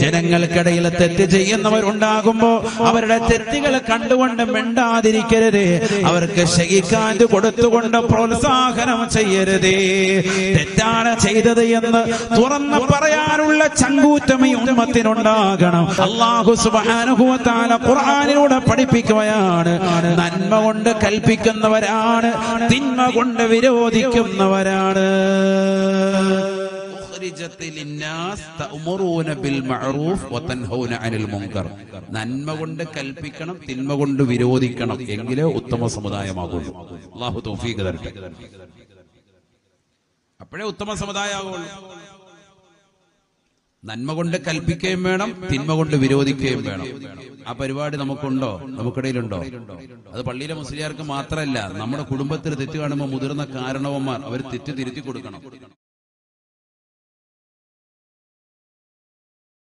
ജനങ്ങൾക്കിടയിൽ തെറ്റ് ചെയ്യുന്നവരുണ്ടാകുമ്പോ അവരുടെ തെറ്റുകൾ കണ്ടുകൊണ്ട് മിണ്ടാതിരിക്കരുത്. അവർക്ക് ശയിക്കാറ്റ് കൊടുത്തുകൊണ്ട് പ്രോത്സാഹനം ചെയ്യരുത്. തെറ്റാണ് ചെയ്തത് എന്ന് തുറന്ന് പറയാനുള്ള ചങ്കൂറ്റം ഈ ഉമ്മത്തിനുണ്ടാകണം. അല്ലാഹു സുബ്ഹാനഹു വ തആല ഖുർആനിലൂടെ പഠിപ്പിക്കുകയാണ്, നന്മ കൊണ്ട് കൽപ്പിക്കുന്നവരാണ്, തിന്മ കൊണ്ട് വിരോധിക്കുന്നവരാണ്. നന്മ കൊണ്ട് കൽപ്പിക്കണം, തിന്മ കൊണ്ട് വിരോധിക്കണം, എങ്കിലേ ഉത്തമ സമുദായമാകുള്ളൂ. അല്ലാഹു തൗഫീഖ് തരട്ടെ. അപ്പോഴേ ഉത്തമ സമുദായമാകുള്ളൂ. നന്മ കൊണ്ട് കൽപ്പിക്കുകയും വേണം, തിന്മ കൊണ്ട് വിരോധിക്കുകയും വേണം. ആ പരിപാടി നമുക്കുണ്ടോ? നമുക്കിടയിലുണ്ടോ? അത് പള്ളിയിലെ മുസ്ലിയാർക്ക് മാത്രമല്ല, നമ്മുടെ കുടുംബത്തിൽ തെറ്റ് കാണുമ്പോൾ മുതിർന്ന കാരണവന്മാർ അവർ തെറ്റ് തിരുത്തി കൊടുക്കണം.